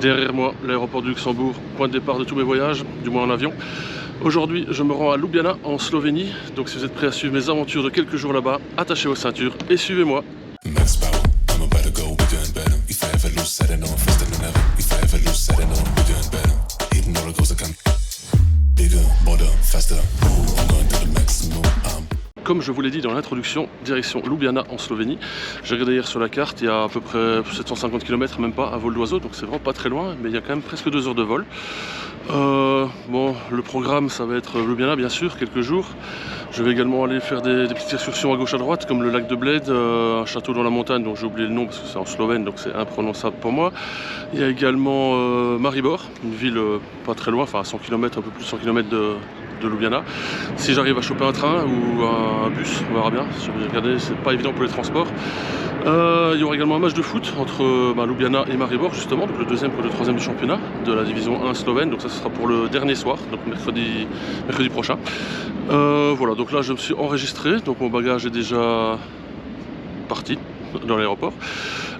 Derrière moi, l'aéroport du Luxembourg, point de départ de tous mes voyages, du moins en avion. Aujourd'hui, je me rends à Ljubljana, en Slovénie. Donc si vous êtes prêts à suivre mes aventures de quelques jours là-bas, attachez vos ceintures et suivez-moi. Comme je vous l'ai dit dans l'introduction, direction Ljubljana en Slovénie. J'ai regardé hier sur la carte, il y a à peu près 750 km, même pas, à vol d'oiseau, donc c'est vraiment pas très loin, mais il y a quand même presque 2 heures de vol. Bon, le programme, ça va être Ljubljana, bien sûr, quelques jours. Je vais également aller faire des petites excursions à gauche à droite, comme le lac de Bled, un château dans la montagne, dont j'ai oublié le nom parce que c'est en slovène, donc c'est imprononçable pour moi. Il y a également Maribor, une ville pas très loin, enfin à 100 km, un peu plus de 100 km de Ljubljana. Si j'arrive à choper un train ou un bus, on verra bien. Regardez, c'est pas évident pour les transports. Il y aura également un match de foot entre Ljubljana et Maribor, justement, donc le deuxième contre le troisième du championnat de la division 1 slovène. Donc ça, ce sera pour le dernier soir, donc mercredi prochain. Voilà, donc là je me suis enregistré, donc mon bagage est déjà parti dans l'aéroport.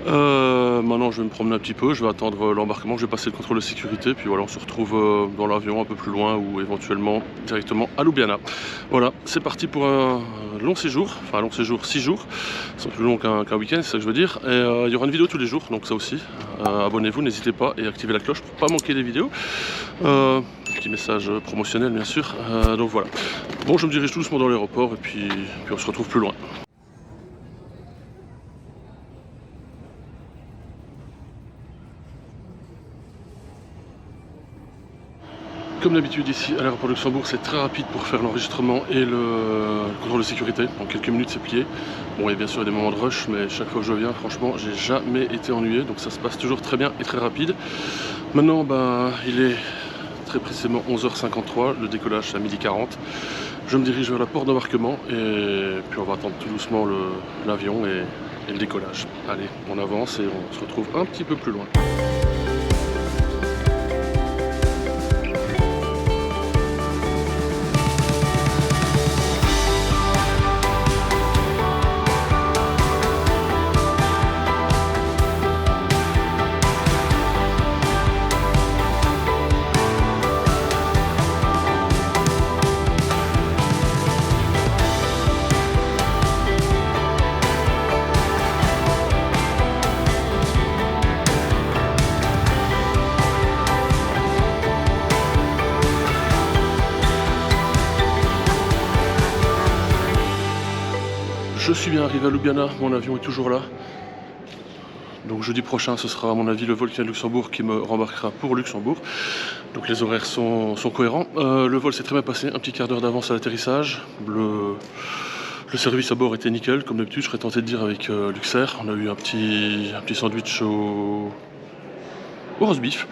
Maintenant je vais me promener un petit peu, je vais attendre l'embarquement, je vais passer le contrôle de sécurité, puis voilà, on se retrouve dans l'avion un peu plus loin ou éventuellement directement à Ljubljana. Voilà, c'est parti pour un long séjour, enfin un long séjour, 6 jours, c'est plus long qu'un week-end, c'est ça que je veux dire, et il y aura une vidéo tous les jours, donc ça aussi, abonnez-vous, n'hésitez pas et activez la cloche pour pas manquer les vidéos. Petit message promotionnel bien sûr, donc voilà. Bon, je me dirige tout doucement dans l'aéroport et puis on se retrouve plus loin. Comme d'habitude ici à l'aéroport de Luxembourg, c'est très rapide pour faire l'enregistrement et le contrôle de sécurité. En quelques minutes c'est plié. Bon, il y a bien sûr des moments de rush, mais chaque fois que je viens, franchement, j'ai jamais été ennuyé. Donc ça se passe toujours très bien et très rapide. Maintenant, il est très précisément 11h53, le décollage c'est à 12h40. Je me dirige vers la porte d'embarquement et puis on va attendre tout doucement l'avion et le décollage. Allez, on avance et on se retrouve un petit peu plus loin. Je suis bien arrivé à Ljubljana, mon avion est toujours là. Donc jeudi prochain, ce sera à mon avis le vol qui vient de Luxembourg qui me rembarquera pour Luxembourg. Donc les horaires sont cohérents. Le vol s'est très bien passé, un petit quart d'heure d'avance à l'atterrissage. Le service à bord était nickel, comme d'habitude, je serais tenté de dire avec Luxair. On a eu un petit sandwich au roast beef.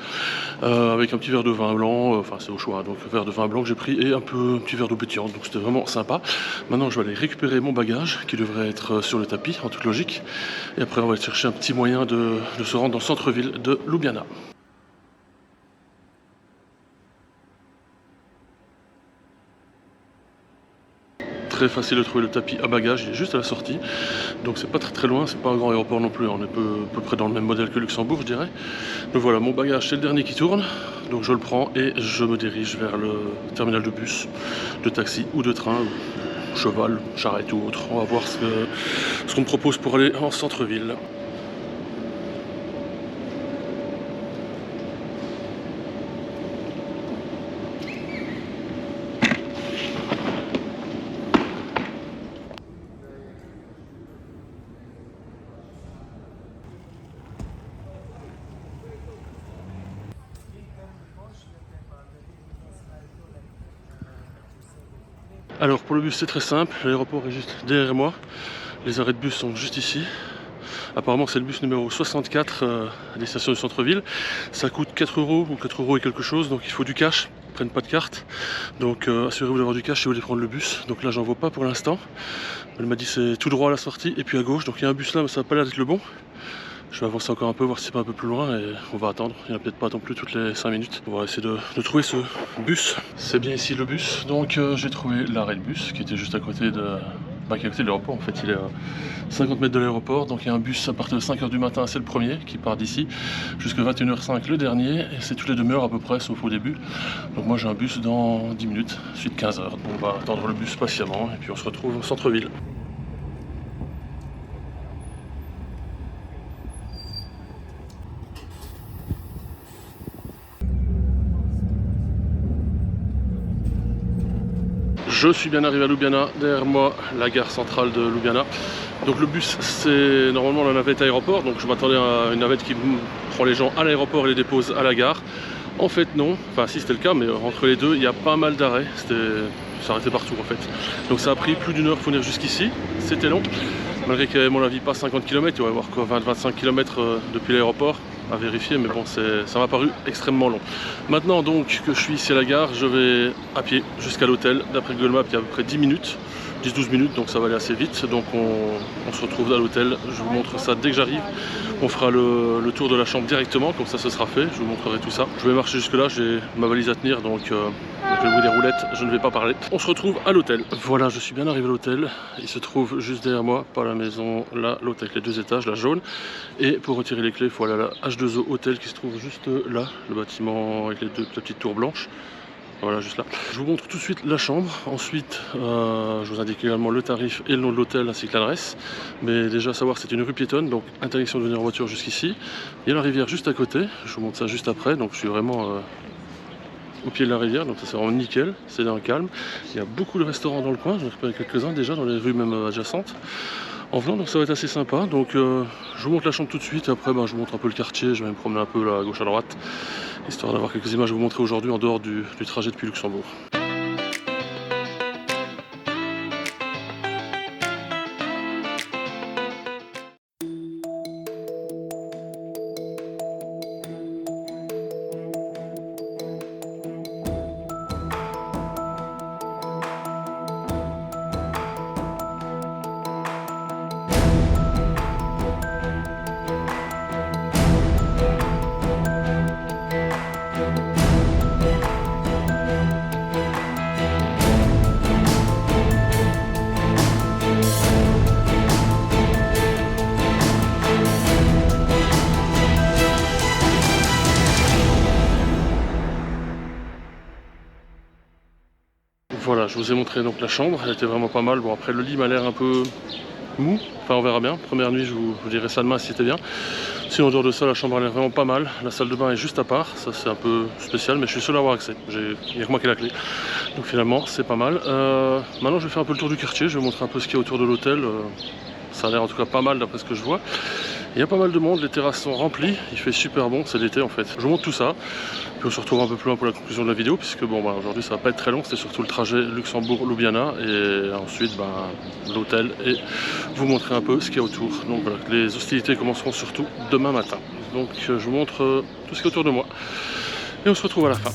Avec un petit verre de vin blanc, enfin c'est au choix, donc un verre de vin blanc que j'ai pris et un petit verre d'eau pétillante, donc c'était vraiment sympa. Maintenant je vais aller récupérer mon bagage qui devrait être sur le tapis en toute logique, et après on va aller chercher un petit moyen de se rendre dans le centre-ville de Ljubljana. Très facile de trouver le tapis à bagages, il est juste à la sortie, donc c'est pas très loin, c'est pas un grand aéroport non plus, on est à peu près dans le même modèle que Luxembourg je dirais. Donc voilà, mon bagage c'est le dernier qui tourne, donc je le prends et je me dirige vers le terminal de bus, de taxi ou de train, ou cheval, charrette ou autre. On va voir ce qu'on me propose pour aller en centre-ville. Alors pour le bus c'est très simple, l'aéroport est juste derrière moi, les arrêts de bus sont juste ici. Apparemment c'est le bus numéro 64 à destination du centre-ville. Ça coûte 4 € ou 4 € et quelque chose, donc il faut du cash, ils prennent pas de carte. Donc assurez-vous d'avoir du cash si vous voulez prendre le bus. Donc là j'en vois pas pour l'instant. Elle m'a dit c'est tout droit à la sortie et puis à gauche, donc il y a un bus là mais ça va pas l'air d'être le bon. Je vais avancer encore un peu, voir si c'est pas un peu plus loin et on va attendre. Il n'y en a peut-être pas non plus toutes les 5 minutes. On va essayer de trouver ce bus. C'est bien ici le bus. Donc j'ai trouvé l'arrêt de bus qui était juste à côté de qui est à côté de l'aéroport. En fait, il est à 50 mètres de l'aéroport. Donc il y a un bus à partir de 5 h du matin, c'est le premier qui part d'ici, jusqu'à 21 h 05 le dernier. Et c'est toutes les demi-heures à peu près, sauf au début. Donc moi j'ai un bus dans 10 minutes, suite 15 h. Donc on va attendre le bus patiemment et puis on se retrouve au centre-ville. Je suis bien arrivé à Ljubljana, derrière moi la gare centrale de Ljubljana. Donc le bus c'est normalement la navette aéroport, donc je m'attendais à une navette qui prend les gens à l'aéroport et les dépose à la gare. En fait non, enfin si c'était le cas, mais entre les deux il y a pas mal d'arrêts, ça s'arrêtait partout en fait. Donc ça a pris plus d'1 heure pour venir jusqu'ici, c'était long. Malgré qu'il y avait à mon avis pas 50 km, il va y avoir quoi, 20-25 km depuis l'aéroport à vérifier, mais bon ça m'a paru extrêmement long. Maintenant donc que je suis ici à la gare, je vais à pied jusqu'à l'hôtel. D'après Google Maps il y a à peu près 10 minutes, 10-12 minutes, donc ça va aller assez vite. Donc on se retrouve à l'hôtel, je vous montre ça dès que j'arrive. On fera le tour de la chambre directement, comme ça ce sera fait, je vous montrerai tout ça. Je vais marcher jusque là, j'ai ma valise à tenir, donc je vais vous des roulettes, je ne vais pas parler. On se retrouve à l'hôtel. Voilà, je suis bien arrivé à l'hôtel. Il se trouve juste derrière moi, pas la maison, là, l'hôtel avec les 2 étages, la jaune. Et pour retirer les clés, il faut aller à la H2O Hôtel qui se trouve juste là, le bâtiment avec la petite tour blanche. Voilà, juste là. Je vous montre tout de suite la chambre. Ensuite, je vous indique également le tarif et le nom de l'hôtel ainsi que l'adresse. Mais déjà, à savoir, c'est une rue piétonne, donc interdiction de venir en voiture jusqu'ici. Il y a la rivière juste à côté. Je vous montre ça juste après. Donc, je suis vraiment au pied de la rivière, donc ça c'est vraiment nickel. C'est dans le calme. Il y a beaucoup de restaurants dans le coin. J'en ai repéré quelques-uns déjà dans les rues même adjacentes. En venant, donc ça va être assez sympa. Donc je vous montre la chambre tout de suite et après je vous montre un peu le quartier, je vais me promener un peu là, à gauche à droite, histoire d'avoir quelques images à vous montrer aujourd'hui en dehors du trajet depuis Luxembourg. Voilà, je vous ai montré donc la chambre, elle était vraiment pas mal. Bon après le lit m'a l'air un peu mou, enfin on verra bien. Première nuit je vous dirai ça demain si c'était bien. Sinon en dehors de ça la chambre a l'air vraiment pas mal. La salle de bain est juste à part, ça c'est un peu spécial mais je suis seul à avoir accès. Il n'y a que moi qui ai la clé. Donc finalement c'est pas mal. Maintenant je vais faire un peu le tour du quartier, je vais vous montrer un peu ce qu'il y a autour de l'hôtel. Ça a l'air en tout cas pas mal d'après ce que je vois. Il y a pas mal de monde, les terrasses sont remplies, il fait super bon, c'est l'été en fait. Je vous montre tout ça, puis on se retrouve un peu plus loin pour la conclusion de la vidéo, puisque bon aujourd'hui ça va pas être très long, c'était surtout le trajet Luxembourg-Ljubljana, et ensuite l'hôtel, et vous montrer un peu ce qu'il y a autour. Donc voilà, les hostilités commenceront surtout demain matin. Donc je vous montre tout ce qu'il y a autour de moi, et on se retrouve à la fin.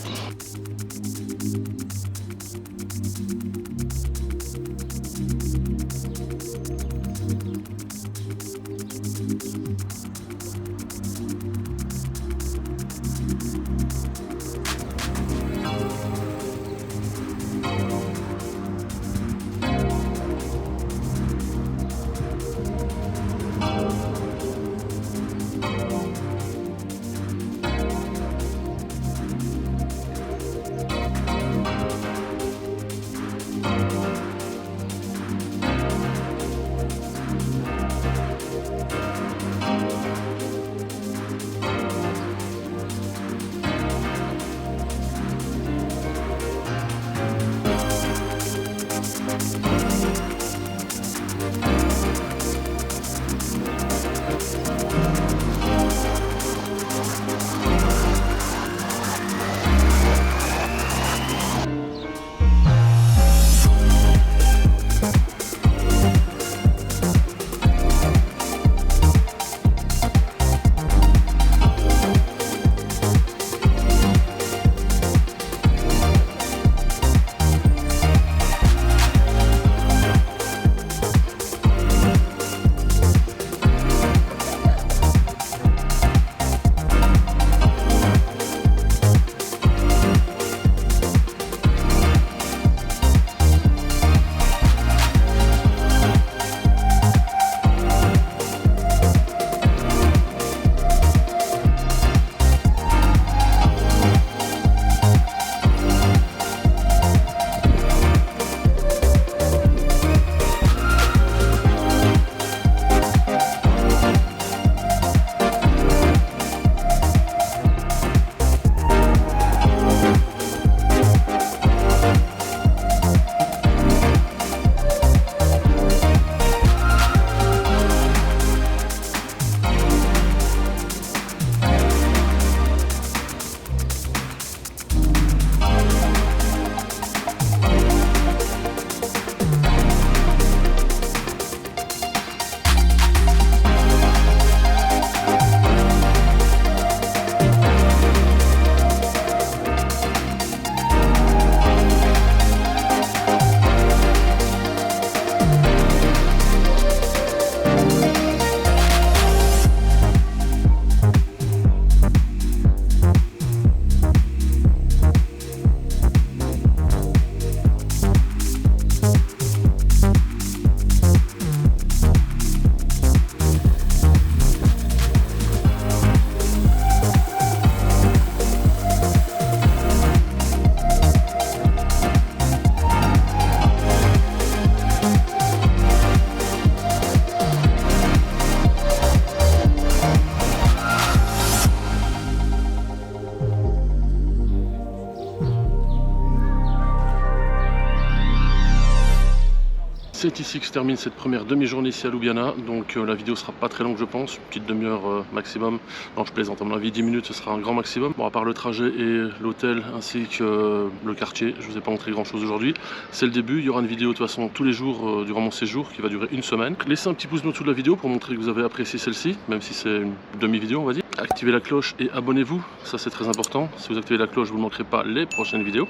c'est ici que se termine cette première demi-journée ici à Ljubljana. Donc la vidéo sera pas très longue, je pense, une petite demi-heure maximum. Non, je plaisante, à mon avis 10 minutes ce sera un grand maximum. Bon, à part le trajet et l'hôtel ainsi que le quartier, je vous ai pas montré grand chose aujourd'hui. C'est le début, il y aura une vidéo de toute façon tous les jours durant mon séjour qui va durer une semaine. Laissez un petit pouce bleu en dessous de la vidéo pour montrer que vous avez apprécié celle-ci, même si c'est une demi-vidéo on va dire. Activez la cloche et abonnez-vous, ça c'est très important. Si vous activez la cloche, vous ne manquerez pas les prochaines vidéos.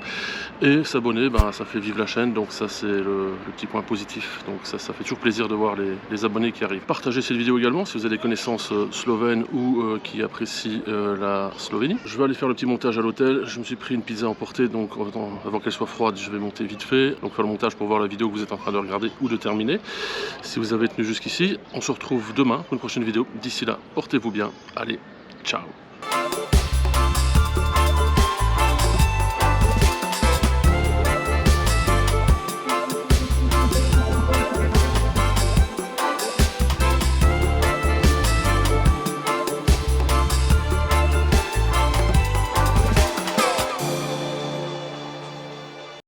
Et s'abonner, ben, ça fait vivre la chaîne, donc ça c'est le petit point positif. Donc ça fait toujours plaisir de voir les abonnés qui arrivent. Partagez cette vidéo également si vous avez des connaissances slovènes ou qui apprécient la Slovénie. Je vais aller faire le petit montage à l'hôtel. Je me suis pris une pizza emportée, donc avant qu'elle soit froide, je vais monter vite fait. Donc faire le montage pour voir la vidéo que vous êtes en train de regarder ou de terminer. Si vous avez tenu jusqu'ici, on se retrouve demain pour une prochaine vidéo. D'ici là, portez-vous bien. Allez, ciao.